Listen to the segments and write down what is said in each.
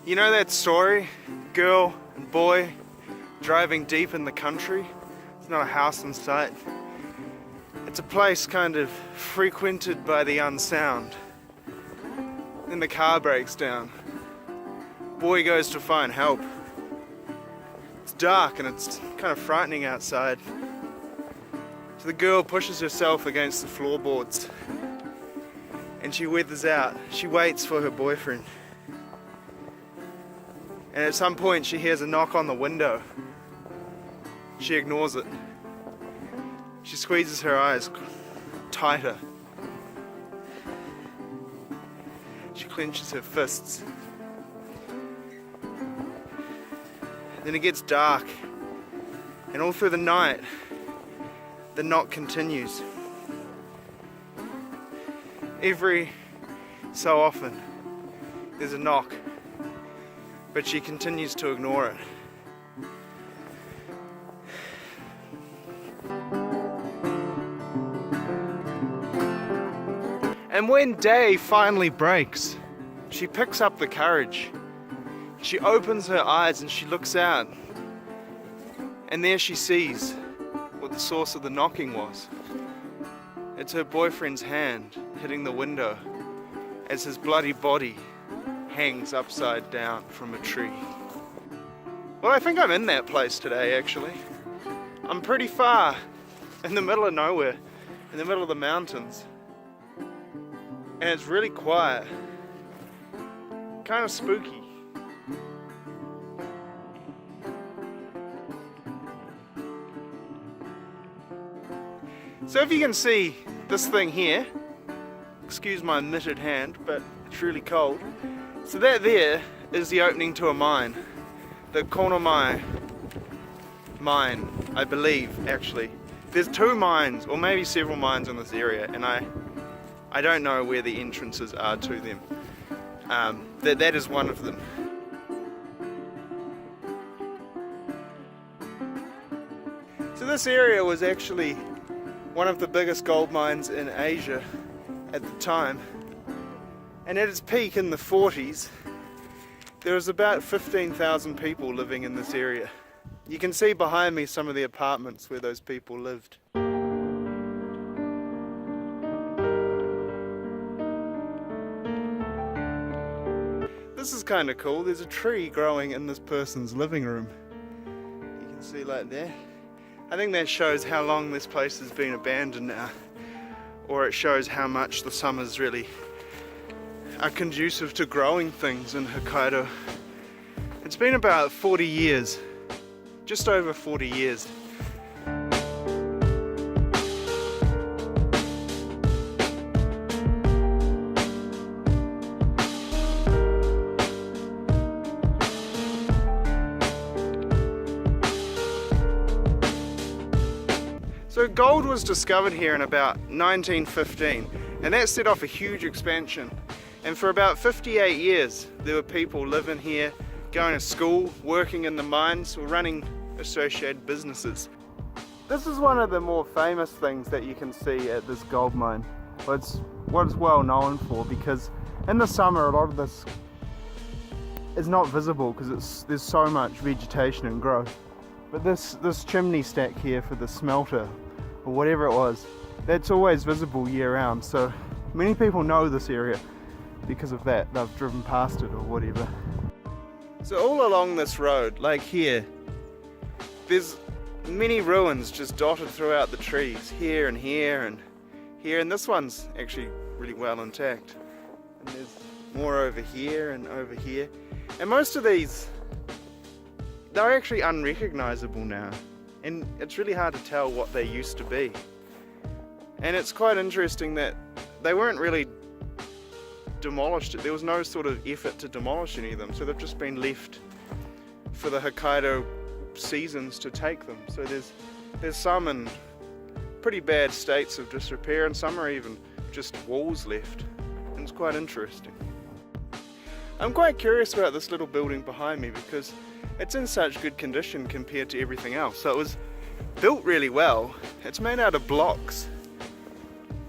You know that story? Girl and boy driving deep in the country. There's not a house in sight. It's a place kind of frequented by the unsound. Then the car breaks down. Boy goes to find help. It's dark and it's kind of frightening outside. So the girl pushes herself against the floorboards and she weathers out. She waits for her boyfriend. And at some point she hears a knock on the window. She ignores it. She squeezes her eyes tighter. She clenches her fists. Then it gets dark, and all through the night, the knock continues. Every so often, there's a knock, but she continues to ignore it. And when day finally breaks, she picks up the courage. She opens her eyes and she looks out. And there she sees what the source of the knocking was. It's her boyfriend's hand hitting the window as his bloody body hangs upside down from a tree. Well, I think I'm in that place today, actually. I'm pretty far in the middle of nowhere, in the middle of the mountains. And it's really quiet, kind of spooky. So if you can see this thing here, excuse my mitted hand, but it's really cold. So that there is the opening to a mine, the Konomai mine, I believe, actually. There's two mines, or maybe several mines in this area, and I don't know where the entrances are to them. That is one of them. So this area was actually one of the biggest gold mines in Asia at the time. And at its peak in the 40s, there was about 15,000 people living in this area. You can see behind me some of the apartments where those people lived. This is kind of cool. There's a tree growing in this person's living room. You can see like there. I think that shows how long this place has been abandoned now. Or it shows how much the summers really are conducive to growing things in Hokkaido. It's been about 40 years. Just over 40 years. So gold was discovered here in about 1915, and that set off a huge expansion. And for about 58 years, there were people living here, going to school, working in the mines, or running associated businesses. This is one of the more famous things that you can see at this gold mine. Well, it's what it's well known for, because in the summer a lot of this is not visible because there's so much vegetation and growth. But this chimney stack here for the smelter, or whatever it was, that's always visible year round. So many people know this area because of that. They've driven past it or whatever. So all along this road, like here, there's many ruins just dotted throughout the trees, here and here and here, and this one's actually really well intact. And there's more over here and over here. And most of these, they're actually unrecognizable now, and it's really hard to tell what they used to be. And it's quite interesting that they weren't really demolished. There was no sort of effort to demolish any of them, so they've just been left for the Hokkaido seasons to take them. So there's some in pretty bad states of disrepair, and some are even just walls left, and it's quite interesting. I'm quite curious about this little building behind me because it's in such good condition compared to everything else. So it was built really well. It's made out of blocks,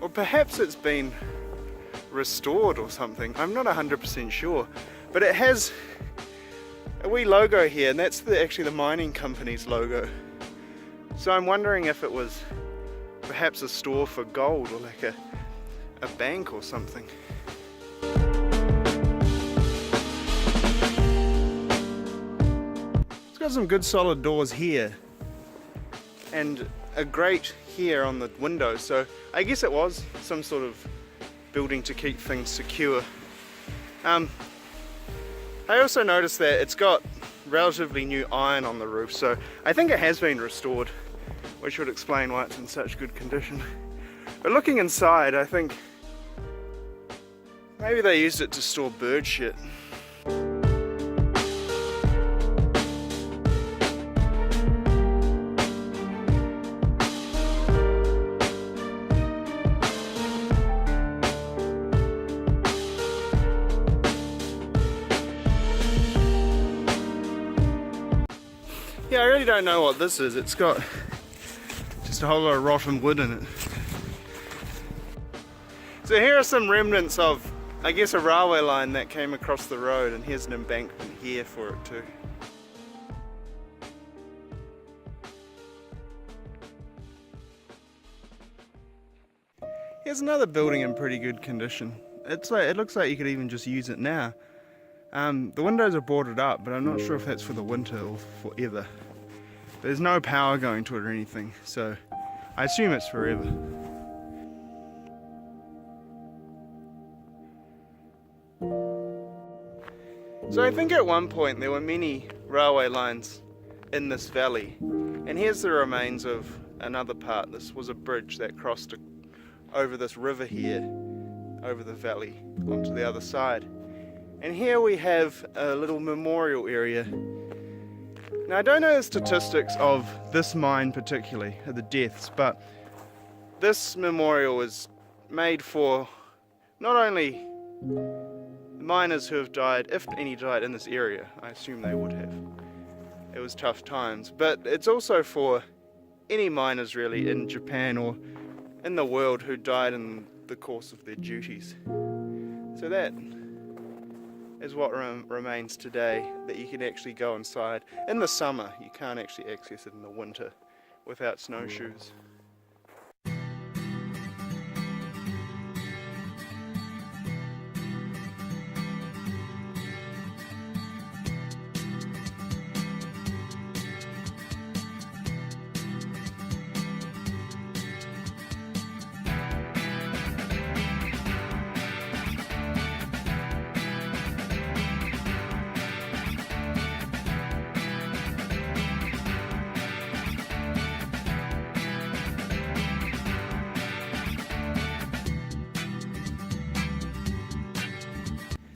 or perhaps it's been restored or something. I'm not 100% sure, But it has a wee logo here, and that's actually the mining company's logo. So I'm wondering if it was perhaps a store for gold, or like a bank or something. It's got some good solid doors here and a grate here on the window, so I guess it was some sort of building to keep things secure. I also noticed that it's got relatively new iron on the roof, so I think it has been restored, which would explain why it's in such good condition. But looking inside, I think maybe they used it to store bird shit. Yeah, I really don't know what this is. It's got just a whole lot of rotten wood in it. So here are some remnants of, I guess, a railway line that came across the road, and here's an embankment here for it too. Here's another building in pretty good condition. It looks like you could even just use it now. The windows are boarded up, but I'm not sure if that's for the winter or forever. There's no power going to it or anything, so I assume it's forever. So I think at one point there were many railway lines in this valley, and here's the remains of another part. This was a bridge that crossed over this river here, over the valley, onto the other side. And here we have a little memorial area. Now I don't know the statistics of this mine particularly, the deaths, but this memorial is made for not only miners who have died, if any died in this area. I assume they would have. It was tough times, but it's also for any miners really in Japan or in the world who died in the course of their duties. So that is what remains today, that you can actually go inside. In the summer, you can't actually access it in the winter without snowshoes.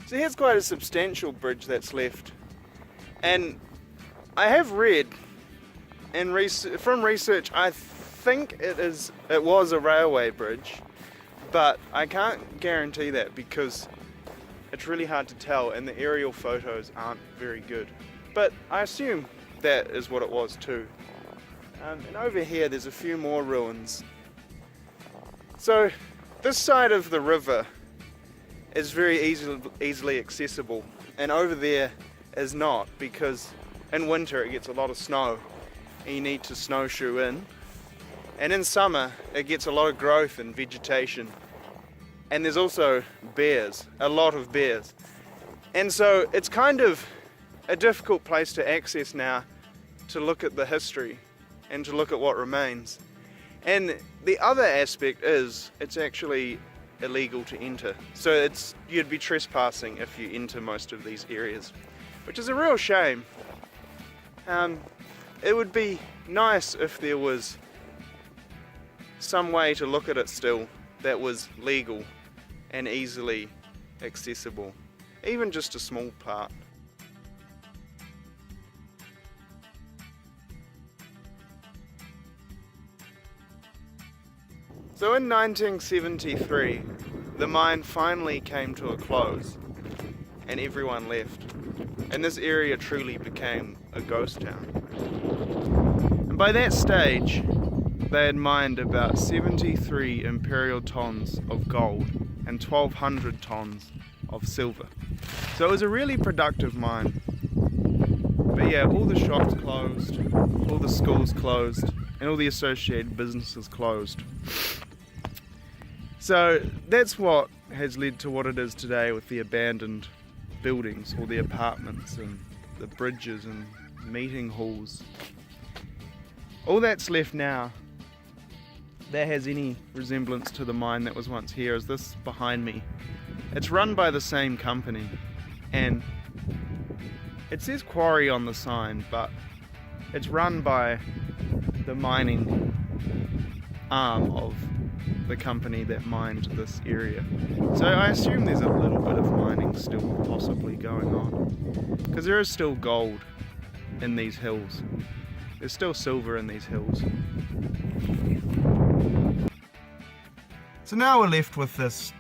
So here's quite a substantial bridge that's left, and I have read and from research I think it was a railway bridge, but I can't guarantee that because it's really hard to tell and the aerial photos aren't very good, but I assume that is what it was too. And over here there's a few more ruins. So this side of the river is very easily accessible, and over there is not, because in winter it gets a lot of snow and you need to snowshoe in, and in summer it gets a lot of growth and vegetation, and there's also bears, a lot of bears, and so it's kind of a difficult place to access now, to look at the history and to look at what remains. And the other aspect is it's actually illegal to enter, so you'd be trespassing if you enter most of these areas, which is a real shame. It would be nice if there was some way to look at it still that was legal and easily accessible, even just a small part. So in 1973, the mine finally came to a close and everyone left, and this area truly became a ghost town. And by that stage, they had mined about 73 imperial tons of gold and 1,200 tons of silver. So it was a really productive mine. But yeah, all the shops closed, all the schools closed, and all the associated businesses closed. So that's what has led to what it is today, with the abandoned buildings, all the apartments and the bridges and meeting halls. All that's left now that has any resemblance to the mine that was once here is this behind me. It's run by the same company, and it says quarry on the sign, but it's run by the mining arm of the company that mined this area. So I assume there's a little bit of mining still possibly going on, because there is still gold in these hills. There's still silver in these hills. So now we're left with this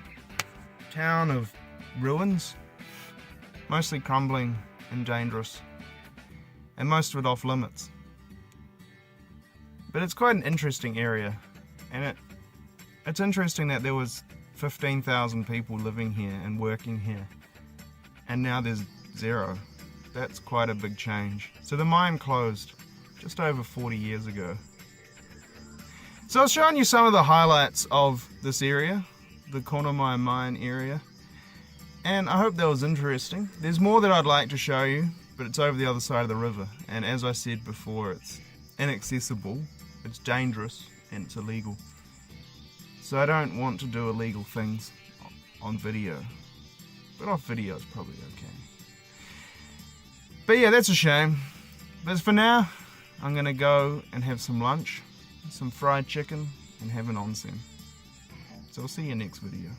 town of ruins, mostly crumbling and dangerous, and most of it off limits. But it's quite an interesting area, and it's interesting that there was 15,000 people living here and working here, and now there's 0. That's quite a big change. So the mine closed just over 40 years ago. So I was showing you some of the highlights of this area, the Konomai mine area, and I hope that was interesting. There's more that I'd like to show you, but it's over the other side of the river, and as I said before, it's inaccessible, it's dangerous, and it's illegal. So I don't want to do illegal things on video, but off video is probably okay. But yeah, that's a shame. But for now, I'm gonna go and have some lunch, some fried chicken, and have an onsen. So I'll see you next video.